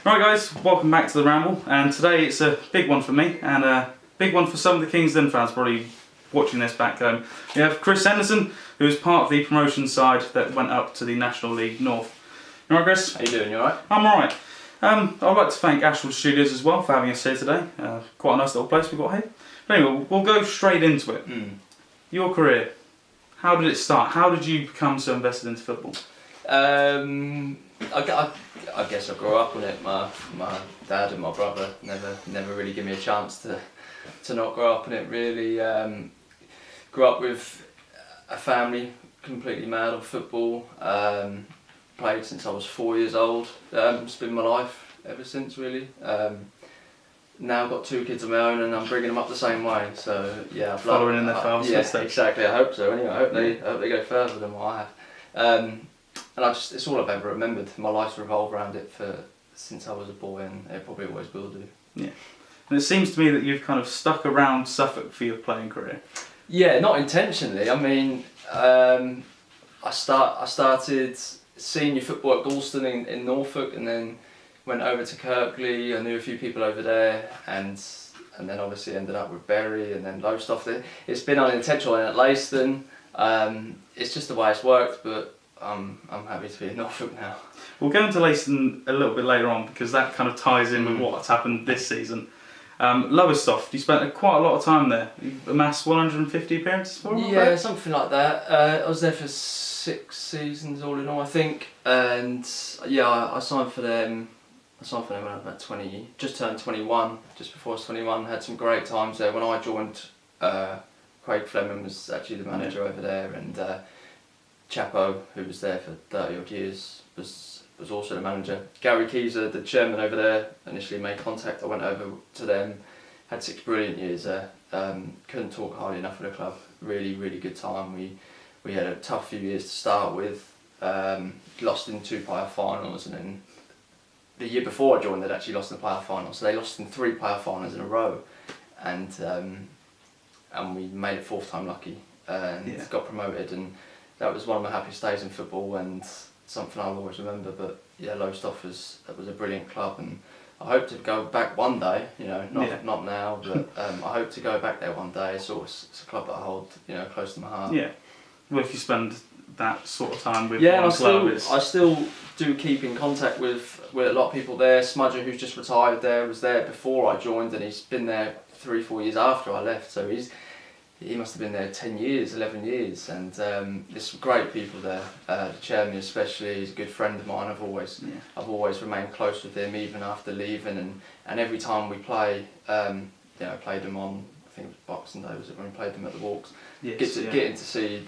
Right guys, welcome back to the Ramble, and today it's a big one for me and a big one for some of the Kings Lynn fans probably watching this back home. We have Chris Henderson, who is part of the promotion side that went up to the National League North. You alright, Chris? How you doing? You alright? I'm alright. I'd like to thank Ashwood Studios as well for having us here today. Quite a nice little place we've got here. But anyway, we'll go straight into it. Your career, how did it start? How did you become so invested into football? I guess I grew up on it. My dad and my brother never really give me a chance to not grow up on it. Really, grew up with a family completely mad on football. Played since I was 4 years old. It's been my life ever since, really. Now I've got 2 kids of my own and I'm bringing them up the same way. So yeah, following in their father's footsteps. Exactly. I hope so. Anyway, I hope they go further than what I have. And it's all I've ever remembered. My life's revolved around it since I was a boy, and it probably always will do. Yeah. And it seems to me that you've kind of stuck around Suffolk for your playing career. Yeah, not intentionally. I mean, I started senior football at Galston in Norfolk, and then went over to Kirkley. I knew a few people over there, and then obviously ended up with Bury and then Lowestoft. It's been unintentional. And at Leiston, it's just the way it's worked, but I'm happy to be in Norfolk now. We'll go into Leiston a little bit later on because that kind of ties in with what's happened this season. Lowestoft, you spent quite a lot of time there. You amassed 150 appearances for them? Yeah, something like that. I was there for 6 seasons all in all, I think. And yeah, I signed for them. I signed for them when I was about 20, just turned 21, just before I was 21. Had some great times there. When I joined, Craig Fleming was actually the manager over there, and Chapo, who was there for 30 odd years, was also the manager. Gary Keyser, the chairman over there, initially made contact. I went over to them, had 6 brilliant years there. Couldn't talk highly enough of the club. Really, really good time. We had a tough few years to start with. Lost in 2 playoff finals, and then the year before I joined, they'd actually lost in the playoff finals. So they lost in 3 playoff finals in a row, and we made it 4th time lucky and got promoted. And that was one of my happiest days in football and something I'll always remember. But yeah, Lowestoft was a brilliant club, and I hope to go back one day. You know, not now, but I hope to go back there one day. It's a club that I hold, close to my heart. Yeah. Well, if you spend that sort of time with one club, I still do keep in contact with a lot of people there. Smudger, who's just retired there, was there before I joined, and he's been there 3-4 years after I left. So he must have been there 10 years, 11 years, and there's some great people there. The chairman especially is a good friend of mine. I've always remained close with him even after leaving, and every time we play, played them on, I think it was Boxing Day, was it, when we played them at the Walks? Yes, getting to see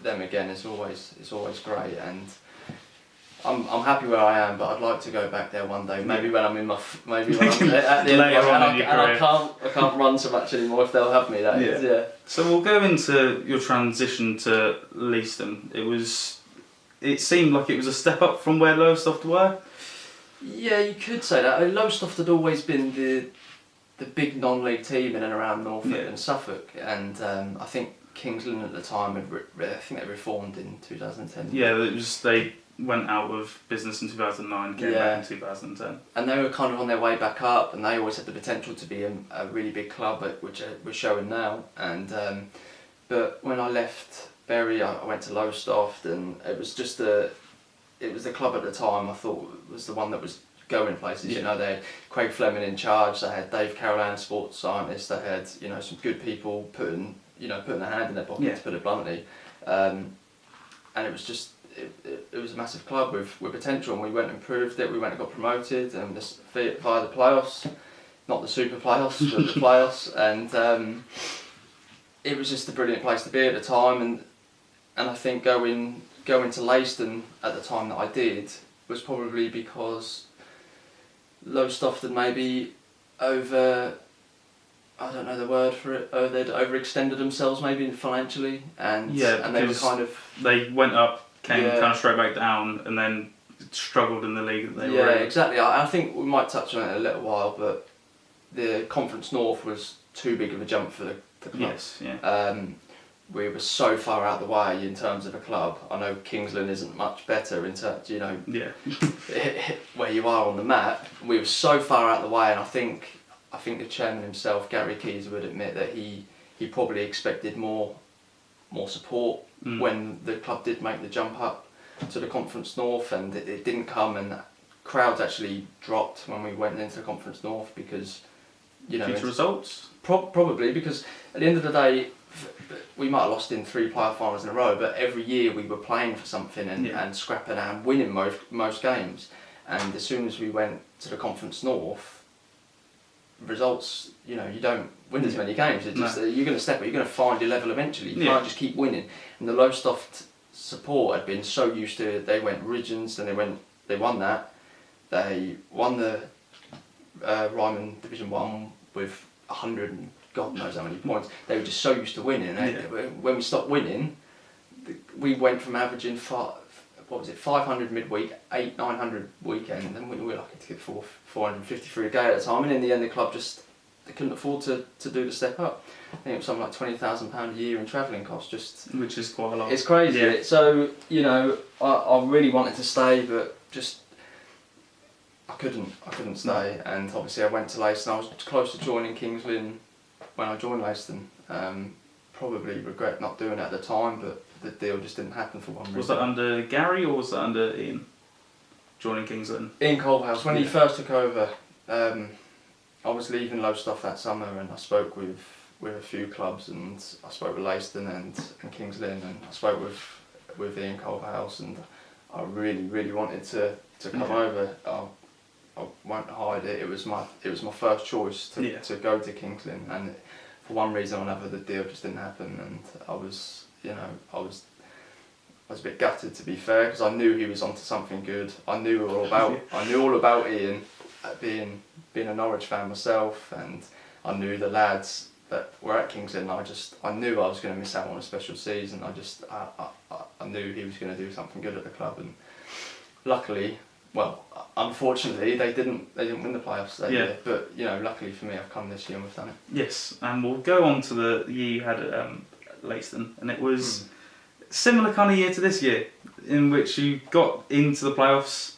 them again is always great, and I'm happy where I am, but I'd like to go back there one day. Maybe when I'm at the end I can't run so much anymore, if they'll have me. That is, yeah. So we'll go into your transition to Leiston. It seemed like it was a step up from where Lowestoft were. Yeah, you could say that. Lowestoft had always been the big non-league team in and around Norfolk and Suffolk, and I think Kings Lynn at the time I think they reformed in 2010. Yeah, they went out of business in 2009, came back in 2010. And they were kind of on their way back up, and they always had the potential to be a really big club, which we're showing now. And but when I left Bury, I went to Lowestoft, and it was the club at the time I thought was the one that was going places. They had Craig Fleming in charge, they had Dave Carolan, sports scientist, they had some good people putting their hand in their pocket, to put it bluntly. And it was just it was a massive club with potential, and we went and proved it. We went and got promoted, and via the playoffs, not the super playoffs, but the playoffs, and it was just a brilliant place to be at the time. And I think going to Leiston at the time that I did was probably because Lowestoft had maybe I don't know the word for it. They'd overextended themselves maybe financially, and they were they went up, came kind of straight back down, and then struggled in the league that they were in. Yeah, exactly. I think we might touch on it in a little while, but the Conference North was too big of a jump for the club. Yes, yeah. we were so far out the way in terms of a club. I know Kings Lynn isn't much better in terms, you know, Yeah. where you are on the map. We were so far out the way, and I think the chairman himself, Gary Keys, would admit that he probably expected more support when the club did make the jump up to the Conference North, and it didn't come, and crowds actually dropped when we went into the Conference North because, you know, Future results? Probably because at the end of the day, we might have lost in 3 playoff finals in a row, but every year we were playing for something and scrapping and winning most games. And as soon as we went to the Conference North, results, you know, you don't win as many games. It's just you're going to step up, you're going to find your level eventually. You can't just keep winning. And the Lowestoft support had been so used to it. They went regions and they won that. They won the Ryman Division 1 with 100 and God knows how many points. They were just so used to winning. When we stopped winning, we went from averaging 500 midweek, 900 weekend, and we were lucky to get 453 a day at a time. And in the end, the club they couldn't afford to do the step up. I think it was something like £20,000 a year in travelling costs, which is quite a lot. It's crazy. Yeah. So, you know, I really wanted to stay, but just I couldn't stay. And obviously I went to Leiston. I was close to joining Kings Lynn when I joined Leiston. Probably regret not doing it at the time, but the deal just didn't happen for one reason. Was that under Gary or was that under Ian? Joining Kings Lynn? Ian Colbahouse. When he first took over, I was leaving Lowestoft that summer, and I spoke with a few clubs, and I spoke with Leiston and Kings Lynn, and I spoke with Ian Colbahouse, and I really wanted to come over. I won't hide it. It was my first choice to go to Kings Lynn, and for one reason or another, the deal just didn't happen, and I was a bit gutted, to be fair, because I knew he was onto something good. I knew all about Ian, being a Norwich fan myself, and I knew the lads that were at Kings Lynn. I knew I was going to miss out on a special season. I knew he was going to do something good at the club, and luckily. Well, unfortunately, they didn't win the playoffs that year. But you know, luckily for me, I've come this year and we've done it. Yes, and we'll go on to the year you had at Leiston, and it was similar kind of year to this year, in which you got into the playoffs.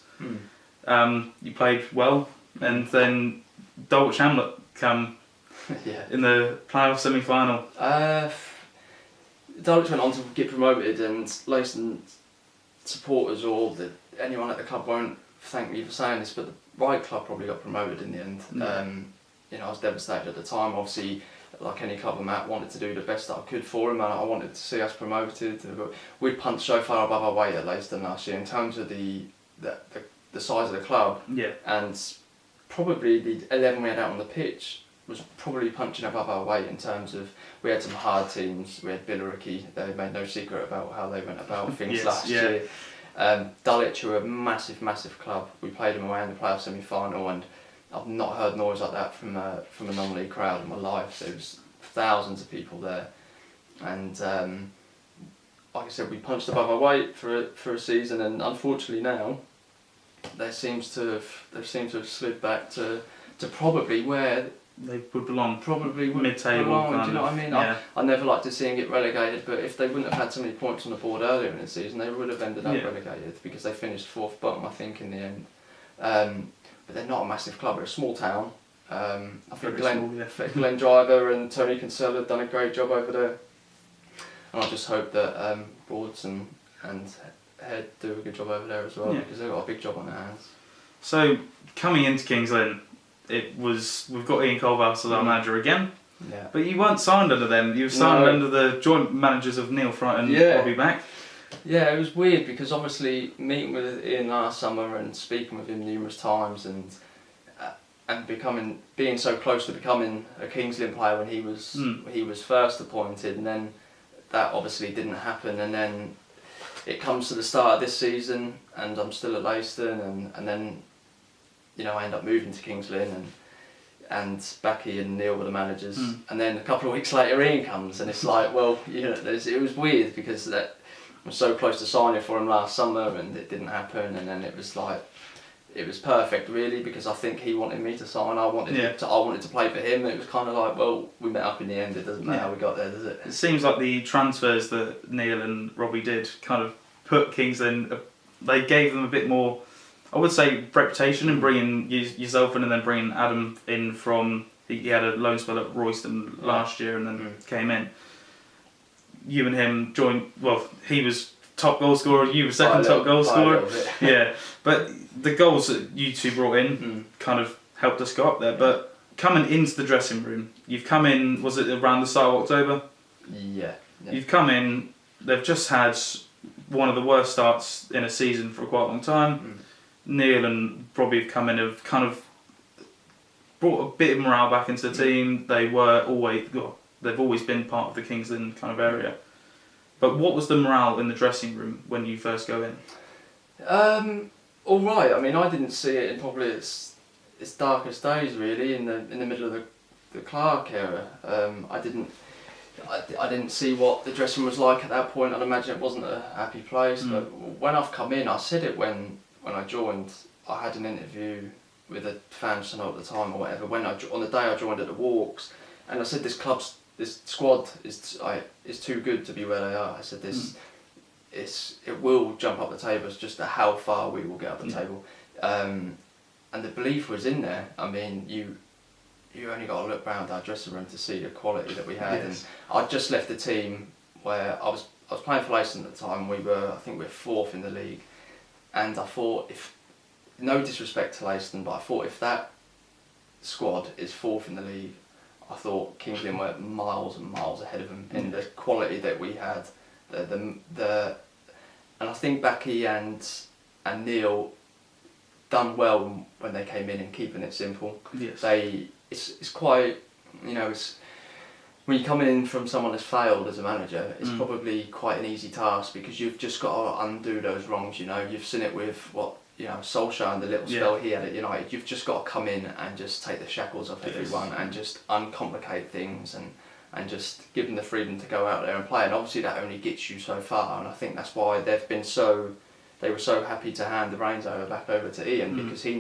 You played well, and then Dulwich Hamlet come in the playoff semi-final. Dulwich went on to get promoted, and Leiston supporters or anyone at the club won't thank me for saying this, but the right club probably got promoted in the end. You know, I was devastated at the time. Obviously, like any club, I wanted to do the best that I could for him, and I wanted to see us promoted. We'd punched so far above our weight at Leiston last year in terms of the size of the club, and probably the 11 we had out on the pitch was probably punching above our weight in terms of we had some hard teams. We had Billericay. They made no secret about how they went about things last year. Dulwich, who are a massive club. We played them away in the playoff semi-final, and I've not heard noise like that from a non-league crowd in my life. There was thousands of people there, and like I said, we punched above our weight for a season, and unfortunately now they seem to have slid back to probably where they would belong. Probably mid-table. Do you know what I mean? Yeah. I never like to see them get relegated, but if they wouldn't have had so many points on the board earlier in the season, they would have ended up relegated, because they finished 4th bottom, I think, in the end. But they're not a massive club; they're a small town. I think Glenn Driver and Tony Kinsella have done a great job over there, and I just hope that Broads and Head do a good job over there as well, because they've got a big job on their hands. So coming into Kings Lynn, we've got Ian Colbahouse as our manager again. Yeah. But you weren't signed under them. You were signed under the joint managers of Neil Fright and Bobby Back. Yeah, it was weird, because obviously meeting with Ian last summer and speaking with him numerous times, and being so close to becoming a Kings Lynn player when he was first appointed, and then that obviously didn't happen, and then it comes to the start of this season, and I'm still at Leiston, and then, you know, I end up moving to Kings Lynn, and Backy and Neil were the managers, and then a couple of weeks later Ian comes, and it's like, well, you know, it was weird, because I was so close to signing for him last summer, and it didn't happen, and then it was like, it was perfect really, because I think he wanted me to sign. I wanted to play for him. And it was kind of like, well, we met up in the end. It doesn't matter how we got there, does it? It seems like the transfers that Neil and Robbie did kind of put Kings in. They gave them a bit more, I would say, reputation in bringing yourself in, and then bringing Adam in from. He had a loan spell at Royston last year and then came in. You and him joined. Well, he was top goal scorer. You were second top goal scorer. Yeah, but the goals that you two brought in kind of helped us go up there. But coming into the dressing room, you've come in. Was it around the start of October? Yeah. You've come in. They've just had one of the worst starts in a season for quite a long time. Neil and Robbie have come in, have kind of brought a bit of morale back into the team. They've always been part of the Kings Lynn kind of area. But what was the morale in the dressing room when you first go in? All right. I mean, I didn't see it in probably its darkest days really, in the middle of the Clark era. I didn't see what the dressing room was like at that point. I'd imagine it wasn't a happy place. But when I've come in, I said it when I joined. I had an interview with a fan channel at the time or whatever. On the day I joined at the Walks, and I said this squad is too good to be where they are. I said it will jump up the table. It's just how far we will get up the table, and the belief was in there. I mean, you only got to look around our dressing room to see the quality that we had. And I'd just left the team where I was playing for Leicester at the time. I think we were 4th in the league, and I thought, no disrespect to Leicester, but I thought if that squad is 4th in the league, I thought Kings Lynn were miles and miles ahead of them in the quality that we had. And I think Becky and Neil done well when they came in and keeping it simple. Yes. It's quite, it's when you come in from someone that's failed as a manager, it's probably quite an easy task, because you've just got to undo those wrongs. You've seen it with Solskjaer and the little spell he had at United. You've just got to come in and just take the shackles off everyone and just uncomplicate things and just give them the freedom to go out there and play. And obviously that only gets you so far. And I think that's why they were so happy to hand the reins back over to Ian, because they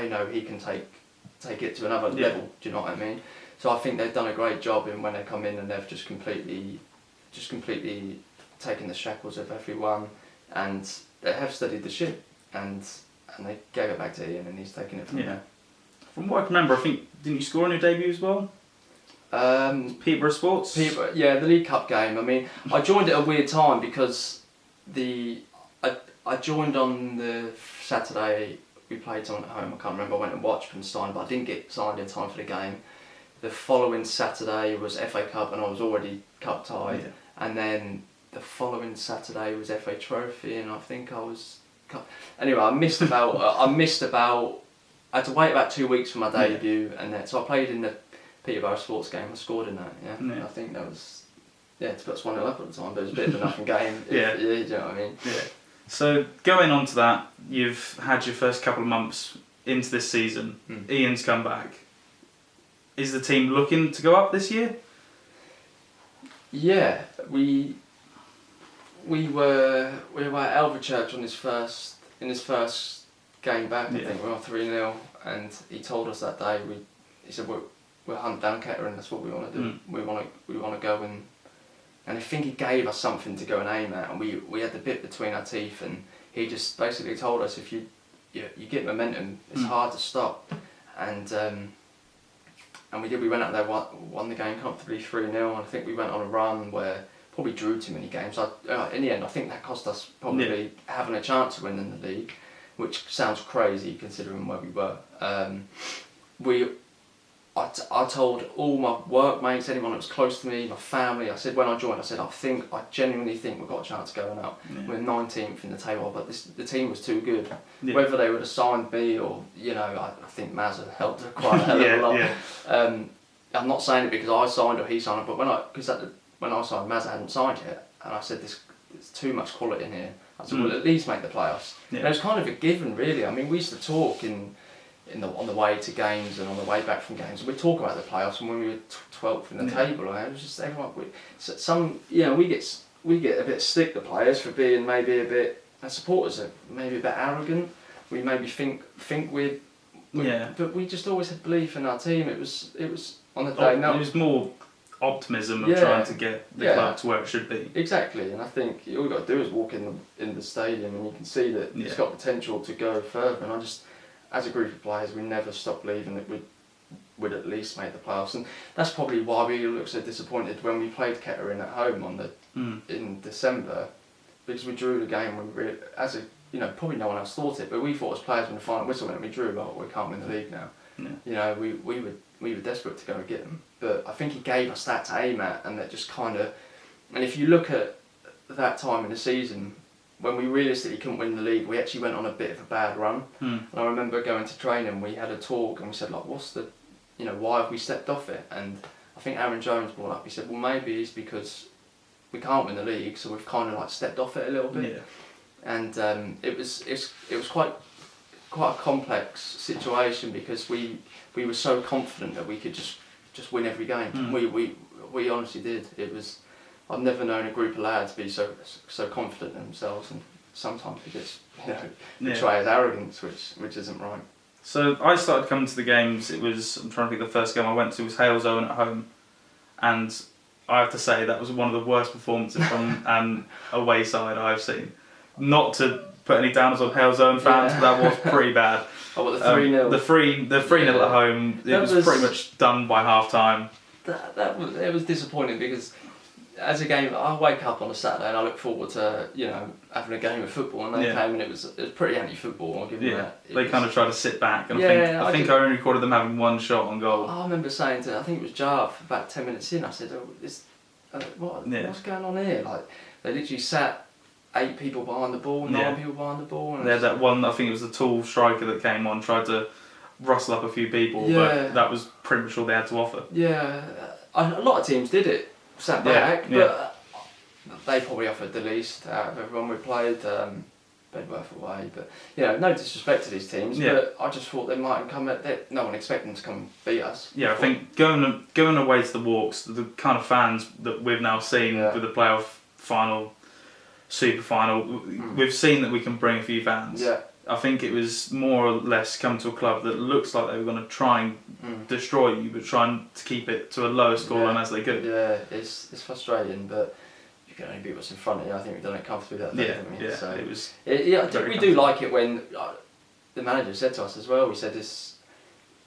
know he can take it to another level. Do you know what I mean? So I think they've done a great job in when they come in, and they've just completely taken the shackles off everyone, and they have steadied the ship. And they gave it back to Ian, and he's taken it from there. From what I can remember, I think, didn't you score on your debut as well? Peterborough Sports? The League Cup game. I mean, I joined at a weird time, because I joined on the Saturday. We played someone at home, I can't remember. I went and watched them sign, but I didn't get signed in time for the game. The following Saturday was FA Cup, and I was already cup tied. And then the following Saturday was FA Trophy, and I think I was... Anyway, I missed about. I had to wait about 2 weeks for my debut, and then so I played in the Peterborough Sports game. I scored in that. I think that was to put us 1-0 up at the time, but it was a bit of a nothing game. Do you know what I mean? Yeah. So going on to that, you've had your first couple of months into this season. Ian's come back. Is the team looking to go up this year? Yeah, we were at Alvechurch in his first game back. I think we were 3-0, and he told us that day. He said we're hunt down Kettering. That's what we want to do. We want to go and I think he gave us something to go and aim at, and we had the bit between our teeth, and he just basically told us, if you get momentum, it's hard to stop, and we did. We went out there, won the game comfortably 3-0, and I think we went on a run where probably drew too many games. In the end, I think that cost us probably having a chance of winning the league, which sounds crazy considering where we were. I told all my workmates, anyone that was close to me, my family. I said when I joined, I genuinely think we've got a chance of going up. We're 19th in the table, but the team was too good. Whether they would have signed me or I think Mazza helped quite a hell of a lot. I'm not saying it because I signed or he signed, but when I signed, Mazza hadn't signed yet, and I said there's too much quality in here. I said we'll at least make the playoffs. And it was kind of a given, really. I mean, we used to talk on the way to games and on the way back from games, and we'd talk about the playoffs, and when we were 12th in the table, and it was just everyone. We get a bit stick, the players, for being maybe a bit, and supporters are maybe a bit arrogant, we maybe think we're. But we just always had belief in our team. It was on the day. It was more optimism of trying to get the club to where it should be. Exactly, and I think all you got to do is walk in the stadium, and you can see that it's got potential to go further. And I just, as a group of players, we never stopped believing that we'd at least make the playoffs, and that's probably why we looked so disappointed when we played Kettering at home in December, because we drew the game. Probably no one else thought it, but we thought as players when the final whistle went and we drew, we can't win the league now. Yeah. We were desperate to go and get them, but I think he gave us that to aim at, and that just kind of. And if you look at that time in the season, when we realistically couldn't win the league, we actually went on a bit of a bad run. And I remember going to training, we had a talk, and we said, like, why have we stepped off it? And I think Aaron Jones brought up. He said, well, maybe it's because we can't win the league, so we've kind of like stepped off it a little bit. Yeah. And it was quite a complex situation, because we were so confident that we could just win every game. We honestly did. I've never known a group of lads be so confident in themselves, and sometimes we just portray as arrogance, which isn't right. So I started coming to the games. I'm trying to think, the first game I went to was Hales Owen at home, and I have to say that was one of the worst performances from an away side I've seen. Not to put any downs on Hales Owen fans, but that was pretty bad. Oh, what, the 3-0? The 3-0 at home, it was pretty much done by half time. It was disappointing, because as a game, I wake up on a Saturday and I look forward to having a game of football, and they came and it was pretty anti-football. I'll give you that. They kind of tried to sit back, and I think I only recorded them having one shot on goal. I remember saying I think it was Jar, about 10 minutes in, I said, what's going on here? Like, they literally sat 8 people behind the ball, 9 people behind the ball. And they had that one, I think it was the tall striker that came on, tried to rustle up a few people, but that was pretty much all they had to offer. Yeah, a lot of teams did it, sat back, but they probably offered the least out of everyone we played. Bedworth away, but no disrespect to these teams, but I just thought they might come no one expected them to come and beat us. Yeah, I think going away to the Walks, the kind of fans that we've now seen with the playoff final, super final, we've seen that we can bring a few fans. Yeah. I think it was more or less come to a club that looks like they were going to try and destroy you, but trying to keep it to a lower scoreline as they could. Yeah, it's frustrating, but you can only beat what's in front of you. I think we've done it comfortably that day, haven't we? Yeah, so it was. We do like it when the manager said to us as well. We said this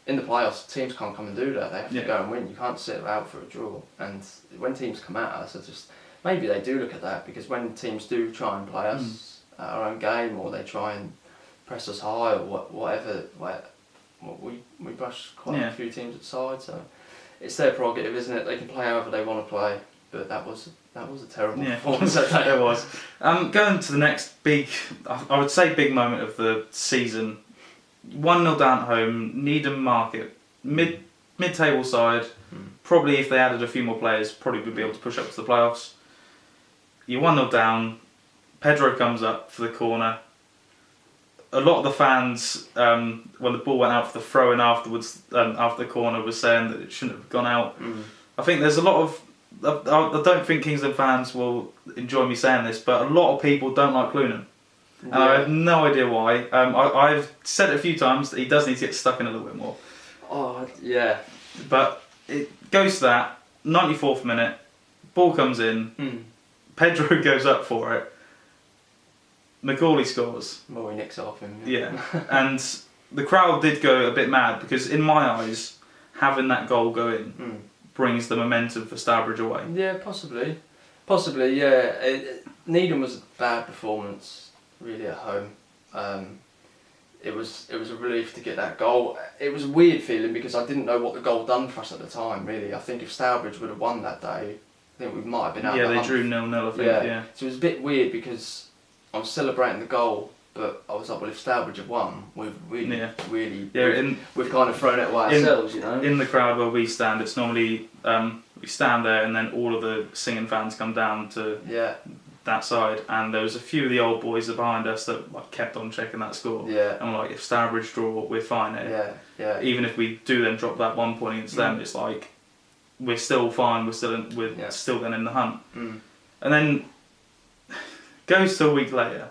in the playoffs. Teams can't come and do that. They have to go and win. You can't sit out for a draw. And when teams come at us, maybe they do look at that, because when teams do try and play us at our own game, or they try and press us high, or whatever, we brush quite a few teams aside. So it's their prerogative, isn't it? They can play however they want to play. But that was a terrible performance that day. It was. Going to the next big, I would say big moment of the season. 1-0 down at home, Needham Market, mid-table side. Probably if they added a few more players, probably would be able to push up to the playoffs. You're 1-0 down. Pedro comes up for the corner. A lot of the fans, when the ball went out for the throw-in afterwards, after the corner, was saying that it shouldn't have gone out. I think there's a lot of. I don't think Kingsland fans will enjoy me saying this, but a lot of people don't like Clunan. And I have no idea why. I've said it a few times that he does need to get stuck in a little bit more. Oh, yeah. But it goes to that, 94th minute, ball comes in, Pedro goes up for it, Macaulay scores. Well, he nicks it off him. Yeah. And the crowd did go a bit mad, because in my eyes, having that goal go in brings the momentum for Stourbridge away. Yeah, possibly, yeah. Needham was a bad performance, really, at home. It was a relief to get that goal. It was a weird feeling, because I didn't know what the goal done for us at the time, really. I think if Stourbridge would have won that day, I think we might have been out. Yeah, they drew 0-0, I think. Yeah. So it was a bit weird, because I was celebrating the goal, but I was like, well, if Stourbridge have won, we've we've kind of thrown it away ourselves, In the crowd where we stand, it's normally we stand there, and then all of the singing fans come down to that side, and there was a few of the old boys behind us that kept on checking that score. Yeah. And we're like, if Stourbridge draw, we're fine here. Yeah. Even if we do then drop that 1 point against them, it's like we're still fine. We're still then in the hunt. And then goes to a week later.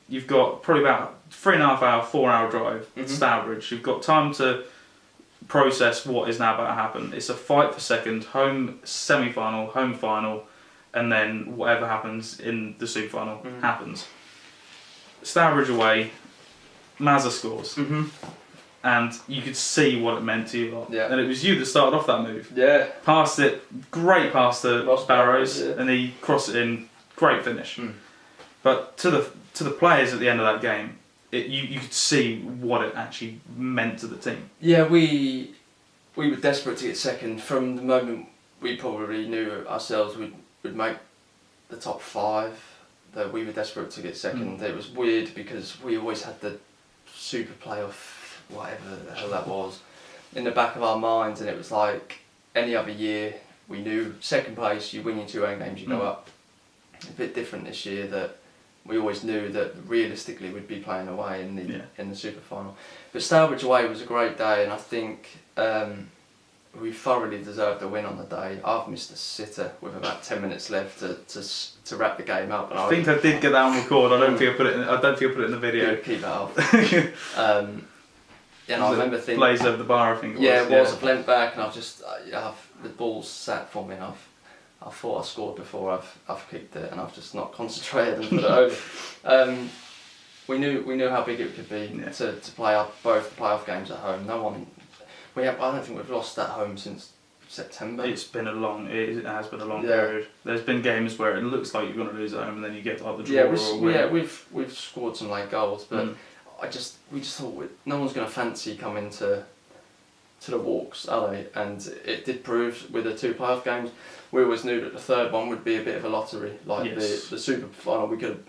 You've got probably about 3.5 hour, 4 hour drive to Stourbridge. You've got time to process what is now about to happen. It's a fight for second, home semi-final, home final, and then whatever happens in the super final happens. Stourbridge away, Mazza scores. And you could see what it meant to you lot. Yeah. And it was you that started off that move. Yeah. Passed it, great pass to Barrows, yeah. and he crossed it in, great finish. But to the players at the end of that game, you could see what it actually meant to the team. Yeah, we were desperate to get second. From the moment we probably knew ourselves we'd make the top 5, that we were desperate to get second. It was weird because we always had the super playoff, whatever the hell that was, in the back of our minds, and it was like any other year we knew second place, you win your 2 home games, you go up. A bit different this year, that we always knew that realistically we'd be playing away in the super final. But Stourbridge away was a great day, and I think we thoroughly deserved a win on the day. I've missed a sitter with about 10 minutes left to wrap the game up. And I think I did get that on record. I don't think I put it in the video. Yeah, keep that off. And I remember thinking, blaze over the bar, I think it was. Yeah, it was. I've leant back and the ball's sat for me, and I thought I scored before I've kicked it, and I've just not concentrated and put it over. We knew how big it could be to play up both playoff games at home. I don't think we've lost at home since September. It has been a long period. There's been games where it looks like you're going to lose at home, and then you get like the draw or a win. We've scored some late goals, but we just thought no one's going to fancy coming to the Walks, are they? And it did prove with the 2 playoff games. We always knew that the third one would be a bit of a lottery, like the super final. We could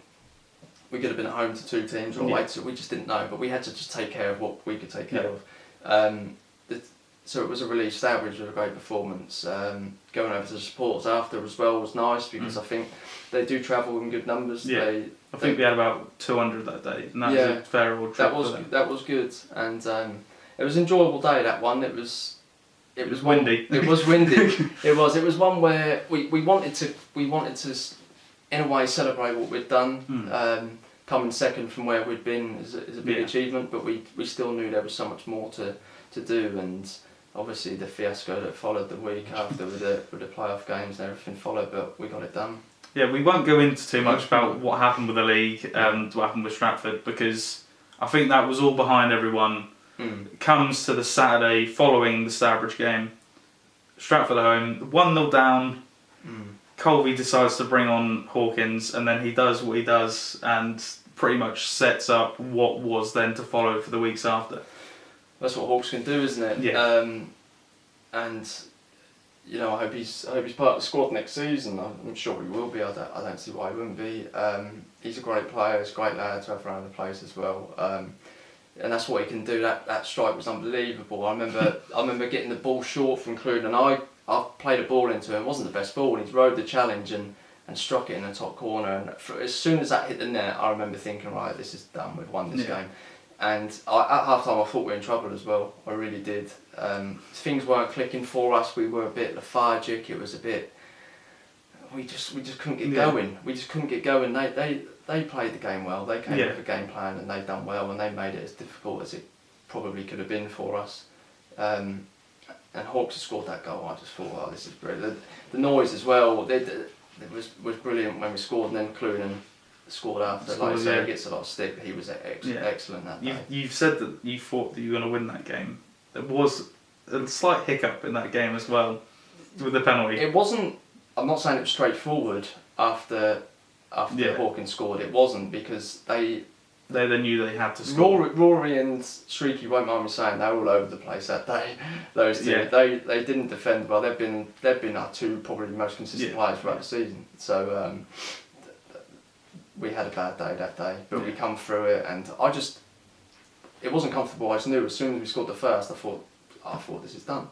have been at home to 2 teams or away to. We just didn't know, but we had to just take care of what we could take care of. So it was a relief. Stourbridge was a great performance. Going over to the supporters after as well was nice, because I think they do travel in good numbers. Yeah. I think we had about 200 that day, and that was a fair old trip. That was good, and it was an enjoyable day. That one. It was windy. It was windy. It was one where we wanted to in a way celebrate what we'd done. Coming second from where we'd been is a big achievement, but we still knew there was so much more to do, and obviously the fiasco that followed the week after with the playoff games and everything followed, but we got it done. Yeah, we won't go into too much about what happened with the league and what happened with Stratford, because I think that was all behind everyone. It comes to the Saturday following the Stourbridge game. Stratford at home, 1-0 down. Colby decides to bring on Hawkins, and then he does what he does and pretty much sets up what was then to follow for the weeks after. That's what Hawks can do, isn't it? Yeah. And I hope he's part of the squad next season. I'm sure he will be. I don't see why he wouldn't be. He's a great player. He's a great lad to have around the place as well. And that's what he can do. That strike was unbelievable. I remember getting the ball short from Clune, and I played a ball into him. It wasn't the best ball, and he's rode the challenge and struck it in the top corner. And as soon as that hit the net, I remember thinking, right, this is done. We've won this game. And at half time I thought we were in trouble as well. I really did. Things weren't clicking for us. We were a bit lethargic. It was a bit. We just couldn't get going. We just couldn't get going. They played the game well. They came with a game plan, and they done well, and they made it as difficult as it probably could have been for us. And Hawks had scored that goal. I just thought, oh, this is brilliant. The noise as well. It was brilliant when we scored, and then Clunan scored after. Like I say, he gets a lot of stick, but he was excellent that day. You've said that you thought that you were going to win that game. There was a slight hiccup in that game as well with the penalty. It wasn't. I'm not saying it was straightforward after Hawkins scored. It wasn't, because they knew they had to score. Rory and Streaky won't mind me saying, they were all over the place that day. Those two, they didn't defend well. They've been our 2 probably the most consistent players throughout the season. So we had a bad day that day, but we come through it, and it wasn't comfortable. I just knew as soon as we scored the first, I thought this is done.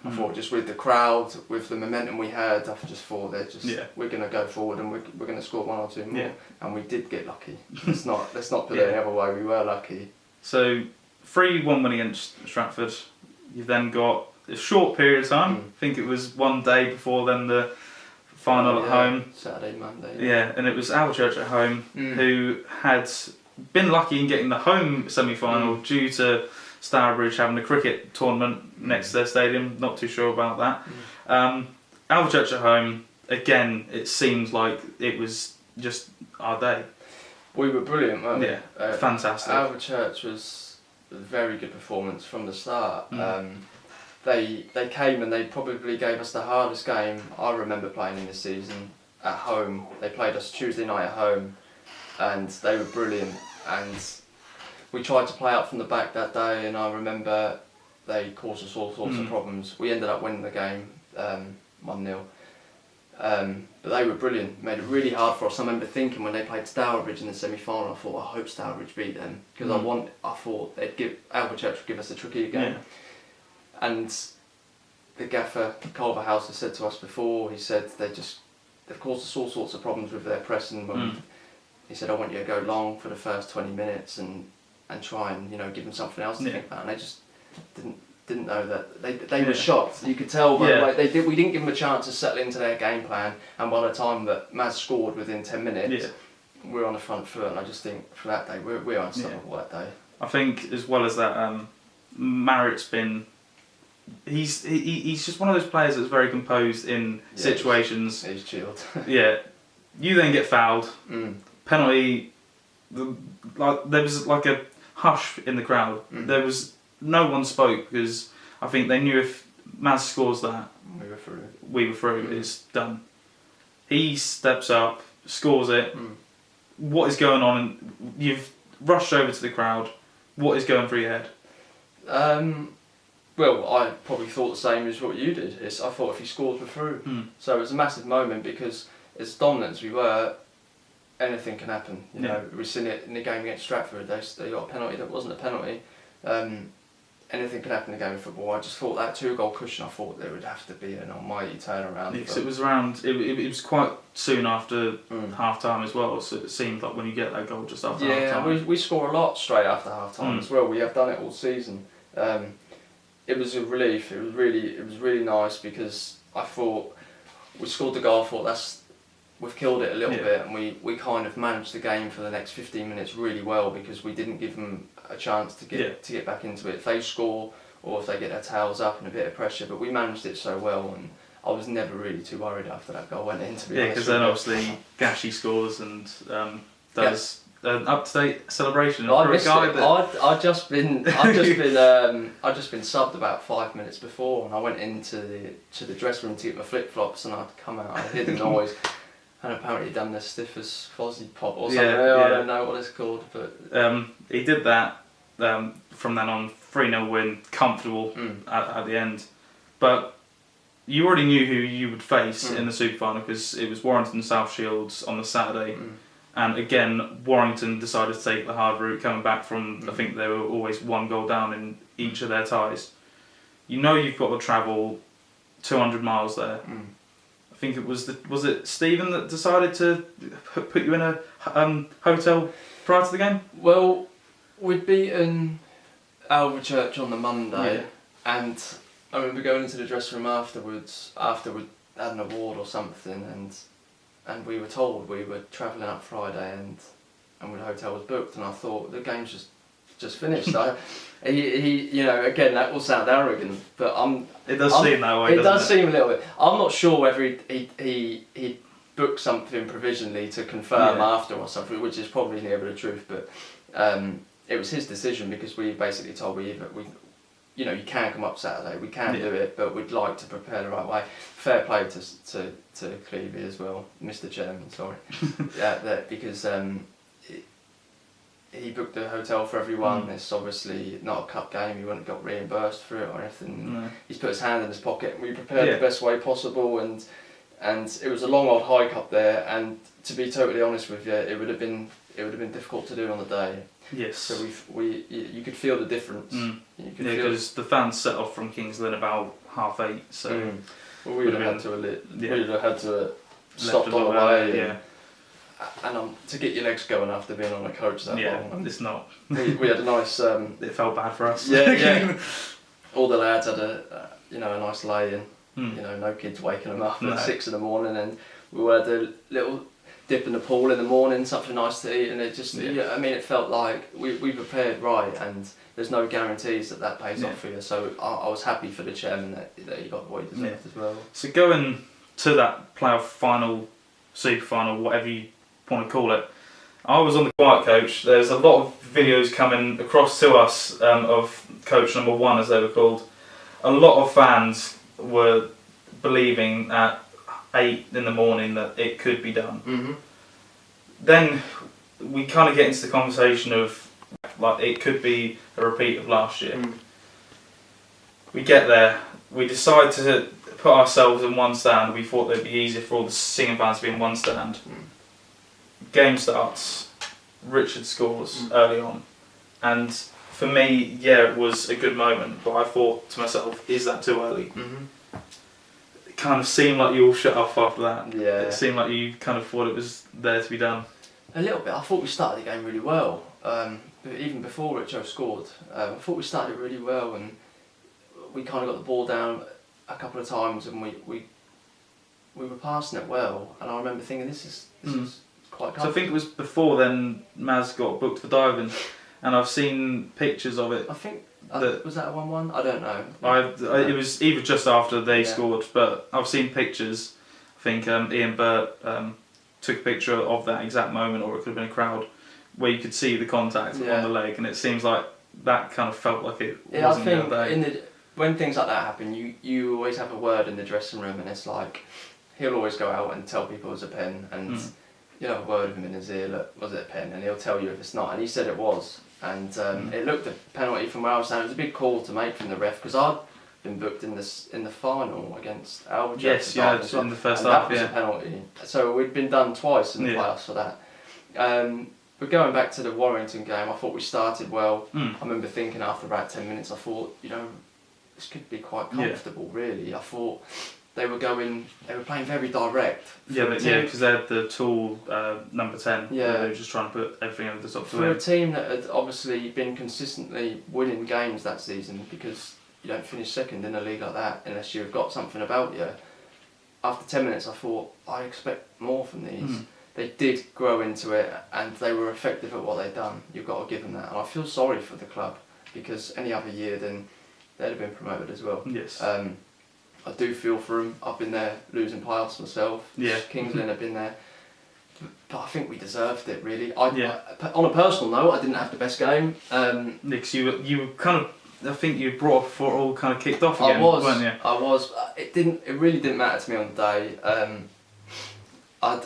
I thought just with the crowd, with the momentum we had, I just thought we're going to go forward and we're going to score 1 or 2 more, and we did get lucky. Let's not put it any other way. We were lucky. So 3-1 win against Stratford. You've then got a short period of time. I think it was 1 day before then the final at home. Saturday, Monday. Yeah, and it was Alchurch at home who had been lucky in getting the home semi-final due to Stourbridge having a cricket tournament next to their stadium. Not too sure about that. Alvechurch at home, again, it seems like it was just our day. We were brilliant, weren't we? Yeah, fantastic. Alvechurch was a very good performance from the start. They came and they probably gave us the hardest game I remember playing in this season at home. They played us Tuesday night at home, and they were brilliant. And we tried to play up from the back that day, and I remember they caused us all sorts of problems. We ended up winning the game 1-0. But they were brilliant, made it really hard for us. I remember thinking when they played Stourbridge in the semi-final, I thought, I hope Stourbridge beat them, because I thought Alvechurch would give us a tricky game. Yeah. And the gaffer, Culverhouse, has said to us before, he said they've caused us all sorts of problems with their pressing. He said, I want you to go long for the first 20 minutes and try and give them something else to think about. And they just didn't know that. They were shocked. You could tell by the way we didn't give them a chance to settle into their game plan. And by the time that Maz scored within 10 minutes, we were on the front foot. And I just think for that day, we're unstoppable that day. I think as well as that, Marritt's been. He's just one of those players that's very composed in situations. He's chilled. You then get fouled. Penalty. There was like a hush in the crowd. There was no one spoke because I think they knew if Maz scores that, we were through. It's done. He steps up, scores it. What is going on? You've rushed over to the crowd. What is going through your head? Well, I probably thought the same as what you did. I thought if he scores, we're through. So it was a massive moment because as dominant as we were, anything can happen. You know, we've seen it in the game against Stratford. They got a penalty that wasn't a penalty. Anything can happen in the game of football. I just thought that 2-goal cushion. I thought there would have to be an almighty turnaround. Because it was around. It was quite soon after half time as well. So it seemed like when you get that goal just after half time. Yeah, we score a lot straight after half time as well. We have done it all season. It was a relief. It was really nice because I thought we scored the goal. I thought we've killed it a little bit, and we kind of managed the game for the next 15 minutes really well because we didn't give them a chance to get back into it. If they score or if they get their tails up and a bit of pressure, but we managed it so well, and I was never really too worried after that goal went in. To be honest, because then obviously Gashi scores and does. An up-to-date celebration. I missed it. I'd just been subbed about 5 minutes before, and I went into the dressing room to get my flip-flops, and I'd come out, I heard the noise, and apparently done the stiffest fozzie pop or something. I don't know what it's called, but he did that. From then on, 3-0 win, comfortable at the end. But you already knew who you would face in the Super Final because it was Warrington South Shields on the Saturday. And again, Warrington decided to take the hard route, coming back from, I think they were always 1 goal down in each of their ties. You know you've got to travel 200 miles there. I think it was it Stephen that decided to put you in a hotel prior to the game? Well, we'd beaten Alvechurch on the Monday, and I remember going into the dressing room afterwards, after we'd had an award or something, and we were told we were travelling up Friday and the hotel was booked, and I thought the game's just finished. Again, that will sound arrogant, but it does seem that way. It does seem a little bit. I'm not sure whether he booked something provisionally to confirm after or something, which is probably nearer the truth. But it was his decision because we basically told you can come up Saturday, we can do it, but we'd like to prepare the right way. Fair play to Clevey as well, Mr. Chairman, sorry. Because he booked the hotel for everyone. It's obviously not a cup game, he wouldn't got reimbursed for it or anything. No. He's put his hand in his pocket, and we prepared the best way possible, and it was a long old hike up there, and to be totally honest with you, it would have been difficult to do on the day. Yes. So you could feel the difference. Because the fans set off from King's Lynn about 8:30, so well, we would have had to stop on the way. And to get your legs going after being on a coach that long. It's not. We had a nice. It felt bad for us. Yeah. All the lads had a nice lay-in. No kids waking them up at 6 in the morning, and we all had a little dip in the pool in the morning, something nice to eat, and it just, I mean, it felt like we prepared right, and there's no guarantees that pays off for you. So I was happy for the chairman that he got what he deserved as well. So going to that playoff final, super final, whatever you want to call it, I was on the quiet coach. There's a lot of videos coming across to us of coach number 1, as they were called. A lot of fans were believing at 8 in the morning that it could be done. Mm-hmm. Then we kind of get into the conversation of like it could be a repeat of last year. We get there, we decide to put ourselves in one stand. We thought it'd be easier for all the singing fans to be in one stand. Game starts, Richard scores early on, and for me, it was a good moment, but I thought to myself, is that too early? Mm-hmm. It kind of seemed like you all shut off after that. Yeah. It seemed like you kind of thought it was there to be done. A little bit. I thought we started the game really well. Even before Richo scored, I thought we started really well, and we kind of got the ball down a couple of times, and we were passing it well. And I remember thinking, this is quite comfortable. So I think it was before then Maz got booked for diving, and I've seen pictures of it. I think was that a 1-1? I don't know. It was either just after they scored, but I've seen pictures. I think Ian Burt took a picture of that exact moment, or it could have been a crowd, where you could see the contact on the leg, and it seems like that kind of felt like it wasn't I think there. when things like that happen, you always have a word in the dressing room, and it's like he'll always go out and tell people it was a pen, and you know, a word of him in his ear, look, was it a pen? And he'll tell you if it's not, and he said it was, and it looked a penalty from where I was standing. It was a big call to make from the ref, because I'd been booked in the final against Albion. Yes, in the first half, that was a penalty. So we'd been done twice in the playoffs for that. But going back to the Warrington game, I thought we started well. I remember thinking after about 10 minutes, I thought, you know, this could be quite comfortable, really. I thought they were playing very direct. Because they had the tall number 10. Yeah. They were just trying to put everything over the top for a team that had obviously been consistently winning games that season, because you don't finish second in a league like that unless you've got something about you. After 10 minutes, I thought, I expect more from these. They did grow into it, and they were effective at what they'd done. You've got to give them that. And I feel sorry for the club, because any other year, then they'd have been promoted as well. Yes. I do feel for them. I've been there losing playoffs myself. Yeah. Kings Lynn have been there. But I think we deserved it, really. On a personal note, I didn't have the best game. Because you were kind of, I think you brought up before it all kind of kicked off again, weren't you? I was. It really didn't matter to me on the day. I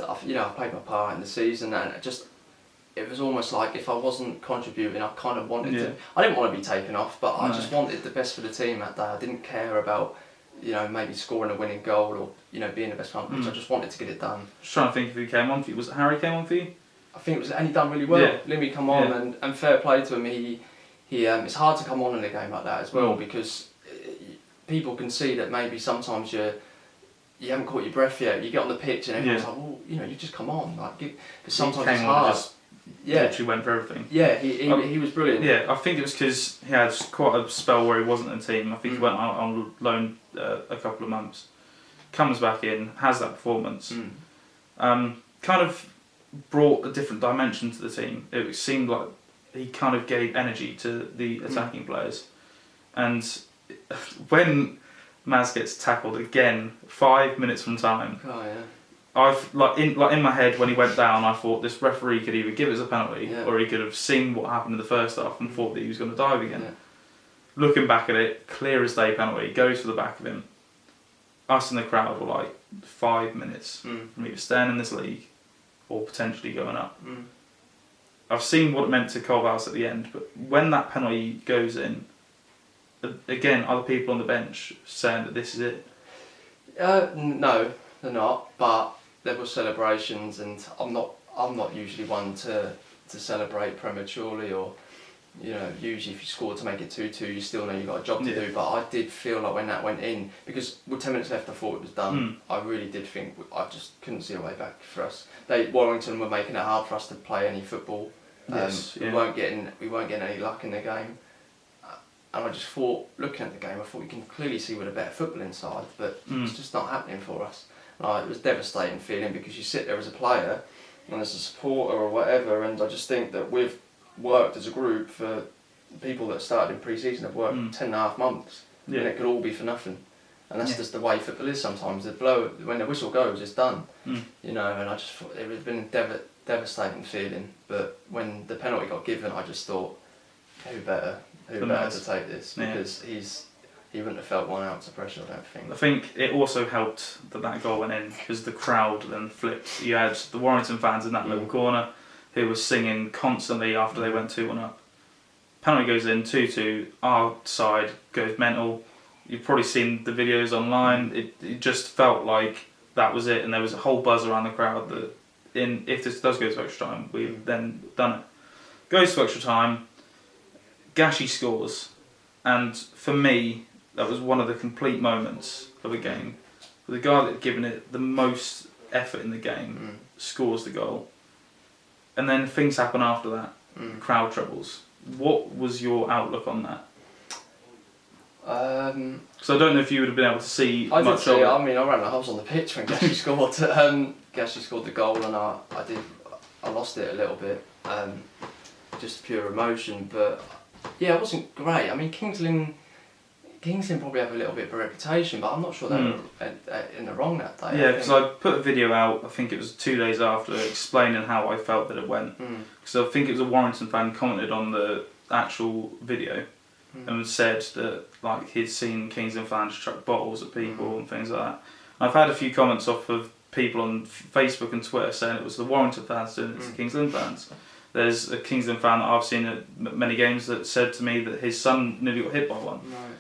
played my part in the season, and it was almost like if I wasn't contributing, I kind of wanted to. I didn't want to be taken off, but I just wanted the best for the team that day. I didn't care about, maybe scoring a winning goal or, being the best man on the pitch. I just wanted to get it done. Just trying to think if he came on for you. Was it Harry came on for you? I think it was, and he done really well. Yeah. Limmy come on, and fair play to him. He it's hard to come on in a game like that as well, because people can see that maybe sometimes you haven't caught your breath yet. You get on the pitch and everyone's like, well, you just come on. But sometimes it's hard. Literally went for everything. Yeah, he was brilliant. Yeah, I think it was because he had quite a spell where he wasn't in the team. I think he went on loan a couple of months. Comes back in, has that performance. Kind of brought a different dimension to the team. It seemed like he kind of gave energy to the attacking players. And when Maz gets tackled again, 5 minutes from time. Oh yeah. I've in my head when he went down, I thought this referee could either give us a penalty or he could have seen what happened in the first half and thought that he was going to dive again. Yeah. Looking back at it, clear as day penalty, goes to the back of him. Us in the crowd were like 5 minutes from either staying in this league or potentially going up. I've seen what it meant to Colvals at the end, but when that penalty goes in, again, other people on the bench saying that this is it. No, they're not. But there were celebrations, and I'm not usually one to celebrate prematurely, or usually if you score to make it 2-2, you still know you've got a job to do. But I did feel like when that went in, because with 10 minutes left, I thought it was done. I really did think I just couldn't see a way back for us. Warrington were making it hard for us to play any football. We weren't getting any luck in the game. And I just thought, looking at the game, I thought we can clearly see with a better footballing side, but it's just not happening for us. It was a devastating feeling, because you sit there as a player and as a supporter or whatever, and I just think that we've worked as a group for people that started in pre-season have worked 10.5 months, and it could all be for nothing. And that's just the way football is sometimes. When the whistle goes, it's done. You know, and I just thought it would have been a devastating feeling. But when the penalty got given, I just thought, who better to take this? Because he wouldn't have felt 1 ounce of pressure, I don't think. I think it also helped that goal went in because the crowd then flipped. You had the Warrington fans in that little corner who were singing constantly after they went 2-1 up. Penalty goes in, 2-2, our side goes mental. You've probably seen the videos online. It just felt like that was it, and there was a whole buzz around the crowd that if this does go to extra time, we've then done it. Goes to extra time, Gashi scores, and for me, that was one of the complete moments of a game. The guy that had given it the most effort in the game scores the goal, and then things happen after that. Crowd troubles. What was your outlook on that? So I don't know if you would have been able to see I much did see. of it. I mean, I was on the pitch when Gashi scored. Gashi scored the goal, and I lost it a little bit, just pure emotion. But yeah, it wasn't great. I mean, Kingsland probably have a little bit of a reputation, but I'm not sure they were in the wrong that day. Yeah, because I put a video out, I think it was 2 days after, explaining how I felt that it went. Because I think it was a Warrington fan commented on the actual video and said that like he'd seen Kingsland fans chuck bottles at people and things like that. I've had a few comments off of people on Facebook and Twitter saying it was the Warrington fans doing it to the Kingsland fans. There's a Kingsland fan that I've seen at many games that said to me that his son nearly got hit by one. Right.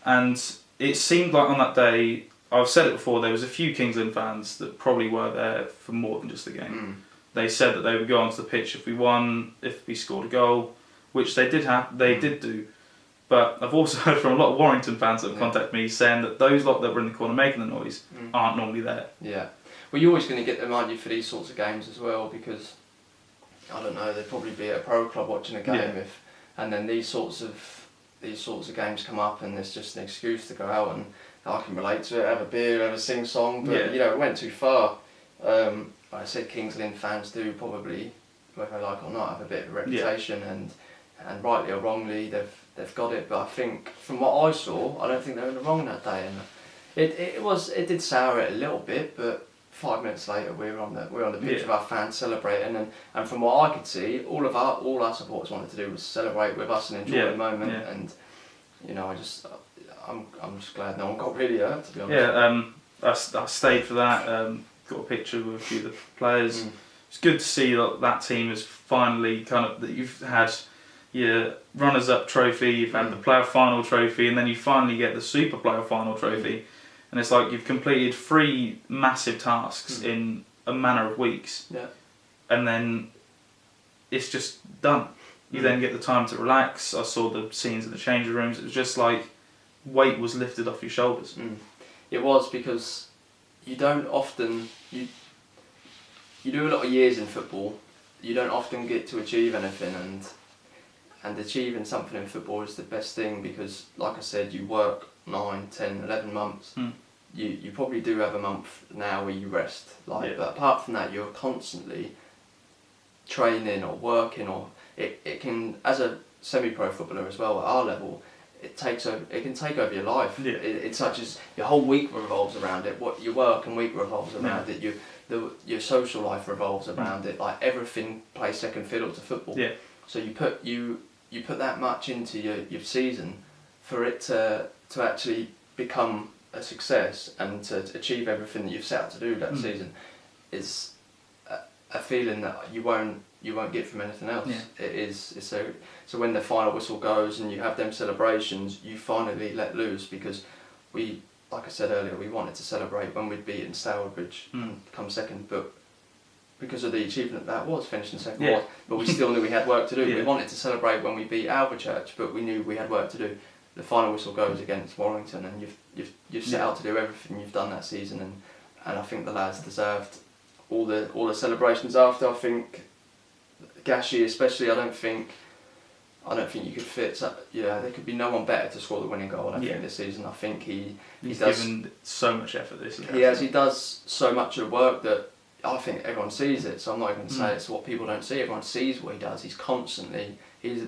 And it seemed like on that day, I've said it before, there was a few Kingsland fans that probably were there for more than just the game. They said that they would go onto the pitch if we won, if we scored a goal, which they did do. But I've also heard from a lot of Warrington fans that have contacted me saying that those lot that were in the corner making the noise aren't normally there. Yeah. Well, you're always going to get them, aren't you, for these sorts of games as well, because, I don't know, they'd probably be at a pro club watching a game and then these sorts of games come up and there's just an excuse to go out, and I can relate to it, have a beer, have a sing-song, but you know, it went too far. Like I said, Kingsland fans do probably, whether they like it or not, have a bit of a reputation, and rightly or wrongly they've got it, but I think from what I saw, I don't think they were in the wrong that day, and it did sour it a little bit, but 5 minutes later we were on the pitch with our fans celebrating, and from what I could see, all our supporters wanted to do was celebrate with us and enjoy the moment, and you know, I'm just glad no one got really hurt, to be honest. I stayed for that. Got a picture with a few of the players. It's good to see that team is finally that you've had your runners-up trophy, you've had the player final trophy, and then you finally get the super player final trophy. And it's like you've completed 3 massive tasks in a manner of weeks. Yeah. And then it's just done. You then get the time to relax. I saw the scenes in the changing rooms. It was just like weight was lifted off your shoulders. It was, because you don't often... You do a lot of years in football. You don't often get to achieve anything, and achieving something in football is the best thing, because, like I said, you work 9, 10, 11 months. You probably do have a month now where you rest, but apart from that, you're constantly training or working, or it can, as a semi-pro footballer as well at our level, it can take over your life. It's such as your whole week revolves around it. What your work and week revolves around it. Your social life revolves around it. Like, everything plays second fiddle to football. So you put that much into your season for it to actually become a success and to achieve everything that you've set out to do that season is a feeling that you won't get from anything else. So when the final whistle goes and you have them celebrations, you finally let loose, because we, like I said earlier, we wanted to celebrate when we'd beaten Stourbridge and come second, but because of the achievement that was finishing second, but we still knew we had work to do. We wanted to celebrate when we beat Alvechurch, but we knew we had work to do. The final whistle goes against Warrington, and you've set out to do everything you've done that season, and I think the lads deserved all the celebrations after. I think Gashi especially, I don't think you could fit. So, there could be no one better to score the winning goal. I think this season. I think he's given so much effort this year. He does so much of the work that I think everyone sees it, so I'm not even going to say it's what people don't see. Everyone sees what he does. He's constantly, he's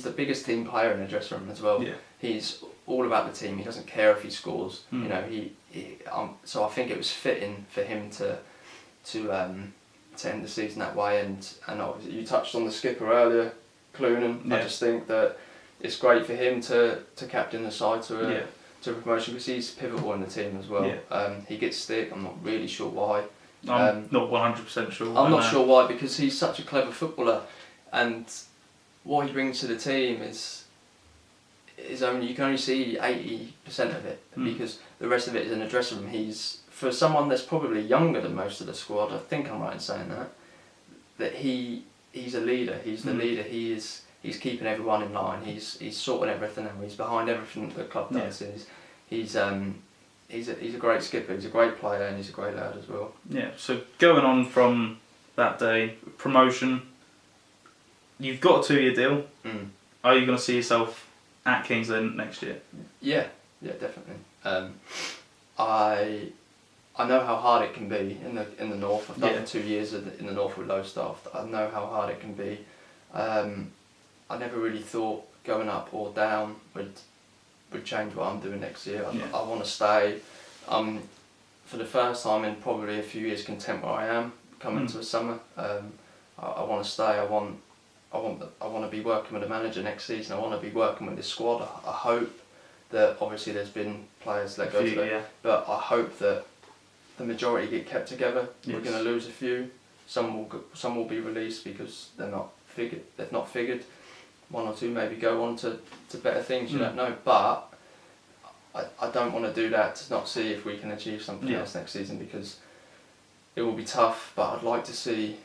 the biggest team player in the dressing room as well. Yeah. He's all about the team. He doesn't care if he scores. You know, so I think it was fitting for him to end the season that way. And obviously you touched on the skipper earlier, Clunan. Yeah. I just think that it's great for him to captain the side to a promotion, because he's pivotal in the team as well. Yeah. He gets stick. I'm not really sure why. I'm not 100% sure. I'm not sure why, because he's such a clever footballer, and what he brings to the team is only, you can only see 80% of it, because the rest of it is in the dressing room. He's, for someone that's probably younger than most of the squad, I think I'm right in saying that he's a leader. He's the leader. He's keeping everyone in line. He's sorting everything out. He's behind everything that the club does. He's a great skipper. He's a great player, and he's a great lad as well. Yeah. So going on from that day, promotion. You've got a 2-year deal. Are you going to see yourself at Kings Lynn next year? Yeah, definitely. I know how hard it can be in the north. I've done 2 years in the north with Lowestoft. I know how hard it can be. I never really thought going up or down would change what I'm doing next year. I want to stay. For the first time in probably a few years, content where I am coming to the summer. I want to stay. I want to be working with a manager next season. I want to be working with this squad. I hope that, obviously there's been players let go today, but I hope that the majority get kept together. Yes. We're going to lose a few. Some will be released because they're not figured. They've not figured. 1 or 2 maybe go on to better things. You don't know, but I don't want to do that to not see if we can achieve something else next season, because it will be tough. But I'd like to see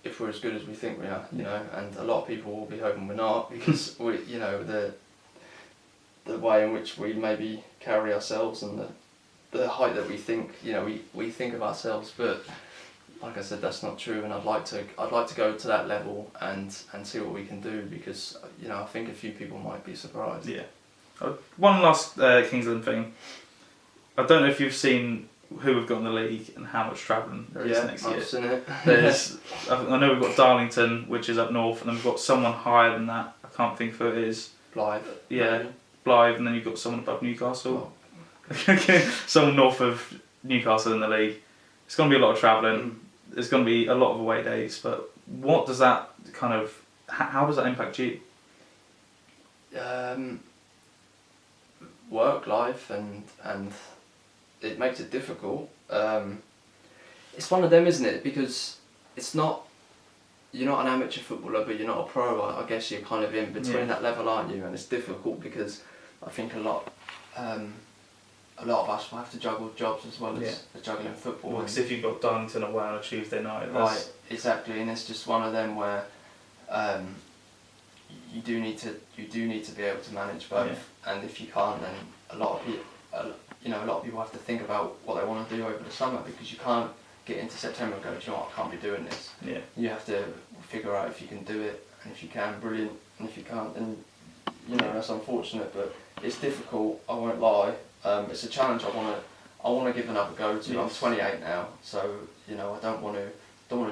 if we're as good as we think we are, you know, and a lot of people will be hoping we're not, because we, you know, the way in which we maybe carry ourselves and the height that we think, you know, we think of ourselves, but like I said, that's not true. And I'd like to go to that level and see what we can do, because, you know, I think a few people might be surprised. Yeah. One last Kingsland thing. I don't know if you've seen who we've got in the league and how much travelling there is next year. I've seen it. I know we've got Darlington, which is up north, and then we've got someone higher than that. I can't think of who it is. Blythe. Yeah, Blythe, and then you've got someone above Newcastle. Okay, someone north of Newcastle in the league. It's going to be a lot of travelling. There's going to be a lot of away days, but what does that kind of, how does that impact you? Work life and it makes it difficult. It's one of them, isn't it? Because it's not, you're not an amateur footballer, but you're not a pro. I guess you're kind of in between that level, aren't you? And it's difficult because I think a lot of us will have to juggle jobs as well as juggling football. Because if you've got Darlington away on a Tuesday night, right, exactly, and it's just one of them where you do need to be able to manage both, and if you can't, then a lot of people have to think about what they want to do over the summer, because you can't get into September and go, do you know what, I can't be doing this. Yeah. You have to figure out if you can do it, and if you can, brilliant, and if you can't, then, you know, that's unfortunate, but it's difficult, I won't lie. It's a challenge I want to give another go to. I'm 28 now, so, you know, I don't want to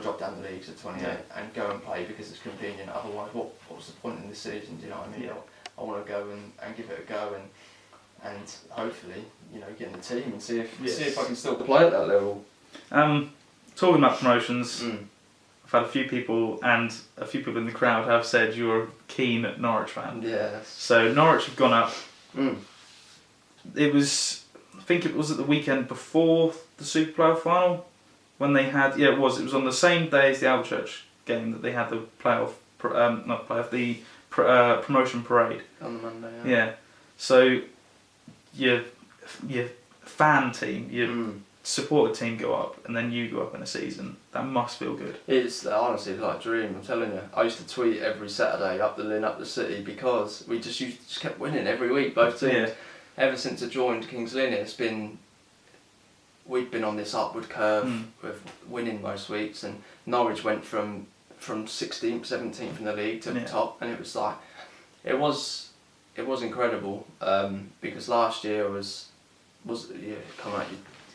drop down the leagues at 28 and go and play because it's convenient. Otherwise, what's the point in this season? Do you know what I mean? I want to go and give it a go and hopefully, you know, get in the team and see if I can still play at that level. Talking about promotions, I've had a few people in the crowd have said you're a keen Norwich fan. Yes. So Norwich have gone up. It was, I think it was at the weekend before the Super Playoff final when they had, it was on the same day as the Alvechurch game that they had the promotion parade. On the Monday, yeah. So your fan team, your supporter team go up, and then you go up in a season. That must feel good. It's honestly like a dream, I'm telling you. I used to tweet every Saturday, up the Lynn, up the city, because we just kept winning every week, both teams. Yeah. Ever since I joined Kings Lynn, we'd been on this upward curve with winning most weeks, and Norwich went from 16th, 17th in the league to the top, and it was like, it was incredible, because last year was come out,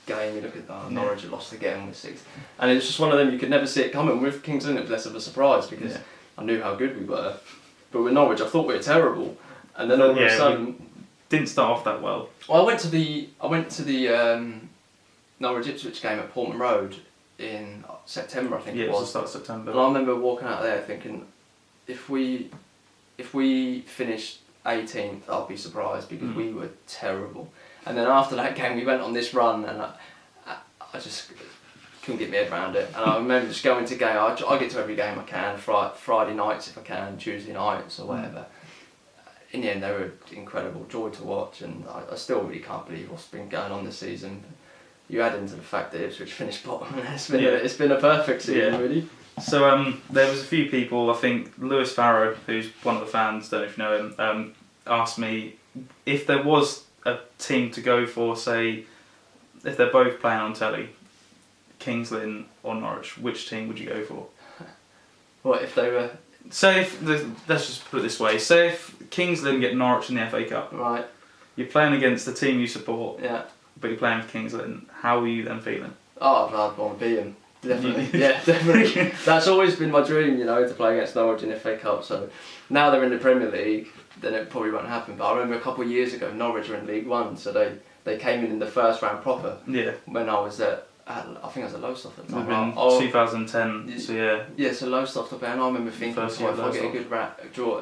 game. You look at Norwich had lost again with 6, and it was just one of them you could never see it coming. With Kings Lynn, it was less of a surprise because I knew how good we were, but with Norwich, I thought we were terrible, and then all of a sudden didn't start off that well. Well, I went to the Norwich Ipswich game at Portman Road in September, I think it was. Yeah, it was the start of September. And I remember walking out there thinking, if we finished 18th, I'll be surprised because we were terrible. And then after that game, we went on this run, and I just couldn't get my head around it. And I remember just going to game. I get to every game I can, Friday nights if I can, Tuesday nights or whatever. In the end, they were incredible, joy to watch, and I still really can't believe what's been going on this season. You add into the fact that Ipswich finished bottom, and it's been a perfect season, really. So there was a few people, I think Lewis Farrow, who's one of the fans, don't know if you know him, asked me if there was a team to go for, say, if they're both playing on telly, Kings Lynn or Norwich, which team would you go for? What if they were... Say let's just put it this way, say if Kings Lynn get Norwich in the FA Cup, right? You're playing against the team you support, yeah, but you're playing with Kings Lynn, how are you then feeling? Oh, I'd want to beat them. Definitely, yeah, definitely. That's always been my dream, to play against Norwich in the FA Cup. So now they're in the Premier League, then it probably won't happen. But I remember a couple of years ago, Norwich were in League One, so they came in the first round proper. Yeah. When I was I think I was at Lowestoft at the time. It was in 2010. So yeah. Yeah, so Lowestoft up there, and I remember thinking, if I get a good draw,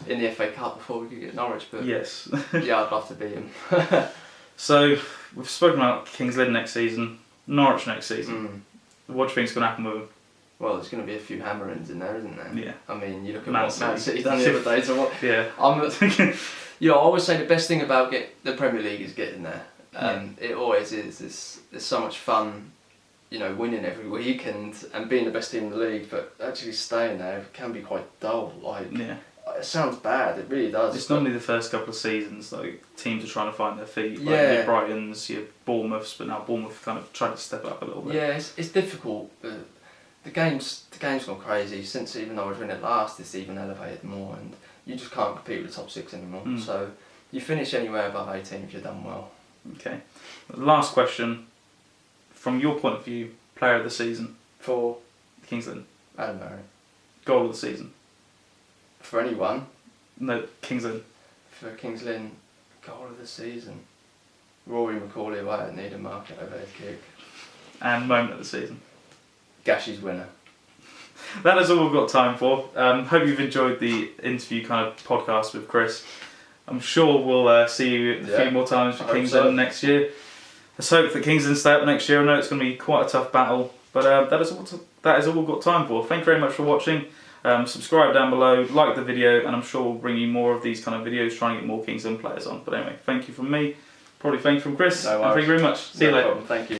in the FA Cup before we could get Norwich. But yes. Yeah, I'd love to beat them. So we've spoken about Kings Lynn next season, Norwich next season. What do you think's going to happen with them? Well, there's going to be a few hammerings in there, isn't there? Yeah. I mean, you look at Man what Man City City done the other day. So what? Yeah. I always say the best thing about the Premier League is getting there. It always is. There's so much fun, winning every week and being the best team in the league. But actually staying there can be quite dull. It sounds bad. It really does. It's normally the first couple of seasons, teams are trying to find their feet. Yeah. Your Brightons, your Bournemouths, but now Bournemouth kind of trying to step up a little bit. Yeah, it's difficult. But the game's gone crazy since even though I was winning it last. It's even elevated more, and you just can't compete with the top 6 anymore. So you finish anywhere above 18 if you've done well. Okay. Last question, from your point of view, player of the season for Kings Lynn. Adam Murray. Goal of the season. For anyone? No, Kings Lynn. For Kings Lynn, goal of the season. Rory McCauley away at Needham Market overhead kick. And moment of the season. Gashy's winner. That is all we've got time for. Hope you've enjoyed the interview kind of podcast with Chris. I'm sure we'll see you a few more times for Kings Lynn next year. Let's hope that Kings Lynn stay up next year. I know it's going to be quite a tough battle, but that is all we've got time for. Thank you very much for watching. Subscribe down below, like the video, and I'm sure we'll bring you more of these kind of videos trying to get more Kings Lynn players on. But anyway, thank you from me, probably thank you from Chris, and thank you very much. See you later. Thank you.